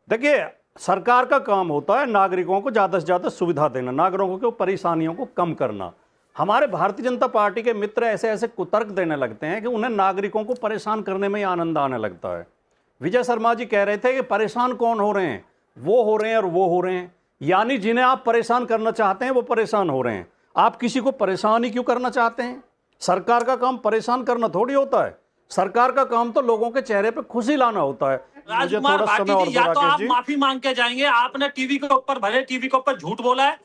देखिए, सरकार का काम होता है नागरिकों को ज्यादा से ज्यादा सुविधा देना, नागरिकों की परेशानियों को कम करना। हमारे भारतीय जनता पार्टी के मित्र ऐसे ऐसे कुतर्क देने लगते हैं कि उन्हें नागरिकों को परेशान करने में ही आनंद आने लगता है। विजय शर्मा जी कह रहे थे कि परेशान कौन हो रहे हैं, वो हो रहे हैं और वो हो रहे हैं, यानी जिन्हें आप परेशान करना चाहते हैं वो परेशान हो रहे हैं। आप किसी को परेशान ही क्यों करना चाहते हैं? सरकार का काम परेशान करना थोड़ी होता है, सरकार का काम तो लोगों के चेहरे पे खुशी लाना होता है। राजकुमार भाटी जी, या तो आप माफी मांग के जाएंगे, आपने टीवी के ऊपर भले टीवी के ऊपर झूठ बोला है।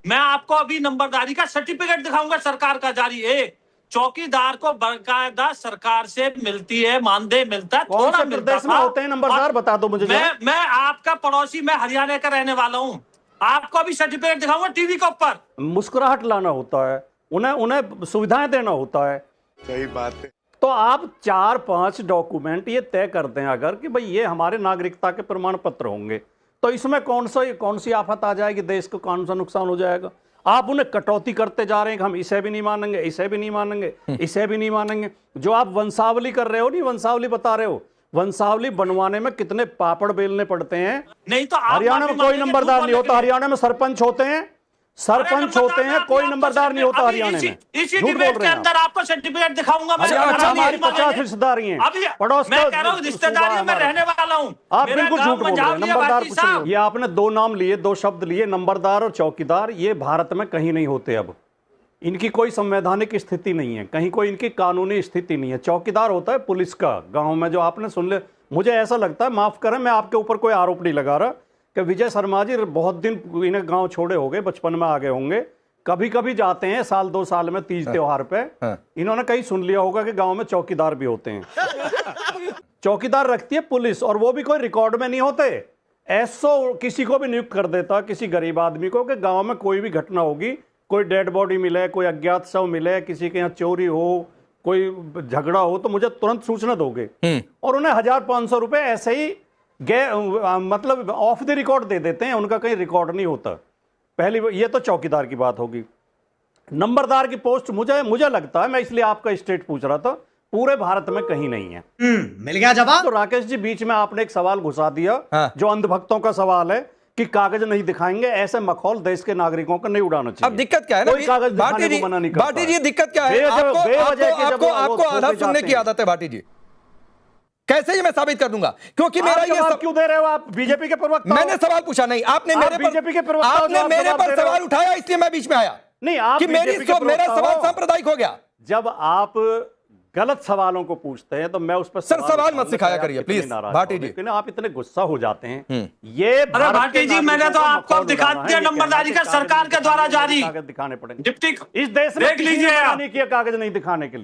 मैं आपको अभी नंबरदारी का सर्टिफिकेट दिखाऊंगा सरकार का जारी। एक चौकीदार को बाकायदा सरकार से मिलती है, मानदेय मिलता है, थोड़ा मिलता में होते हैं नंबरदार, बता दो मुझे। मैं आपका पड़ोसी, मैं हरियाणा का रहने वाला हूँ, आपको अभी सर्टिफिकेट दिखाऊंगा टीवी के ऊपर। मुस्कुराहट लाना होता है, उन्हें सुविधाएं देना होता है। सही बात है। तो आप 4-5 डॉक्यूमेंट ये तय करते हैं अगर कि भाई ये हमारे नागरिकता के प्रमाण पत्र होंगे, तो इसमें कौन सी आफत आ जाएगी, देश को कौन सा नुकसान हो जाएगा? आप उन्हें कटौती करते जा रहे हैं कि हम इसे भी नहीं मानेंगे, इसे भी नहीं मानेंगे, इसे भी नहीं मानेंगे। जो आप वंशावली कर रहे हो, नहीं वंशावली बता रहे हो, वंशावली बनवाने में कितने पापड़ बेलने पड़ते हैं। नहीं तो हरियाणा में कोई नंबरदार नहीं होता, हरियाणा में सरपंच होते हैं, सरपंच होते हैं, कोई नंबरदार नहीं होता हरियाणा में। इसी डिबेट के अंदर आपको सर्टिफिकेट दिखाऊंगा मैं। हमारी 50 रिश्तेदारी हैं, पड़ोस मैं कह रहा हूं रिश्तेदारी में रहने वाला हूं। आप बिल्कुल झूठ बोल रहे हैं। नंबरदार कुछ नहीं। ये आपने 2 नाम लिए, 2 शब्द लिए, नंबरदार और चौकीदार। ये भारत में कहीं नहीं होते। अब इनकी कोई संवैधानिक स्थिति नहीं है, कहीं कोई इनकी कानूनी स्थिति नहीं है। चौकीदार होता है पुलिस का, गाँव में जो आपने सुन ले। मुझे ऐसा लगता है, माफ करें, मैं आपके ऊपर कोई आरोप नहीं लगा रहा, कि विजय शर्मा जी बहुत दिन इन्हें गांव छोड़े हो गए, बचपन में आ गए होंगे, कभी कभी जाते हैं साल 2 साल में तीज त्योहार पे। इन्होंने कहीं सुन लिया होगा कि गांव में चौकीदार भी होते हैं। चौकीदार रखती है पुलिस, और वो भी कोई रिकॉर्ड में नहीं होते। ऐसो किसी को भी नियुक्त कर देता, किसी गरीब आदमी को, कि गांव में कोई भी घटना होगी, कोई डेड बॉडी मिले, कोई अज्ञात शव मिले, किसी के यहाँ चोरी हो, कोई झगड़ा हो, तो मुझे तुरंत सूचना दोगे। और उन्हें 1500 रुपए ऐसे ही मतलब ऑफ द रिकॉर्ड दे देते हैं, उनका कहीं रिकॉर्ड नहीं होता। पहली ये तो चौकीदार की बात होगी। नंबरदार की पोस्ट मुझे लगता है, मैं इसलिए आपका स्टेट पूछ रहा था, पूरे भारत में कहीं नहीं है। मिल गया जवाब। तो राकेश जी, बीच में आपने एक सवाल घुसा दिया, जो अंधभक्तों का सवाल है कि कागज नहीं दिखाएंगे। ऐसे मखौल देश के नागरिकों को नहीं उड़ाना चाहिए। अब दिक्कत क्या है ना, कोई कागज दिखाने को मना नहीं करता। भाटी जी, दिक्कत क्या है? आपको आधा सुनने की आदत है भाटी जी। कैसे ये मैं साबित कर दूंगा? क्योंकि मेरा ये क्यों दे रहे हो आप? बीजेपी के प्रवक्ता। मैंने सवाल पूछा नहीं, आपने मेरे बीजेपी के प्रवक्ता, आपने मेरे पर सवाल उठाया, इसलिए मैं बीच में आया। नहीं, आप कि मेरा सवाल सांप्रदायिक हो गया। जब आप गलत सवालों को पूछते हैं तो मैं उस पर सवाल मत सिखाया करिए प्लीज भाटी जी। लेकिन आप इतने गुस्सा हो जाते हैं। ये अरे भाटी जी, मैंने तो आपको दिखा दिया नंबरदारी का सरकार के द्वारा जारी। कागज दिखाने पड़ेंगे डिप्टी इस देश में, देख लीजिए, कागज नहीं दिखाने के लिए।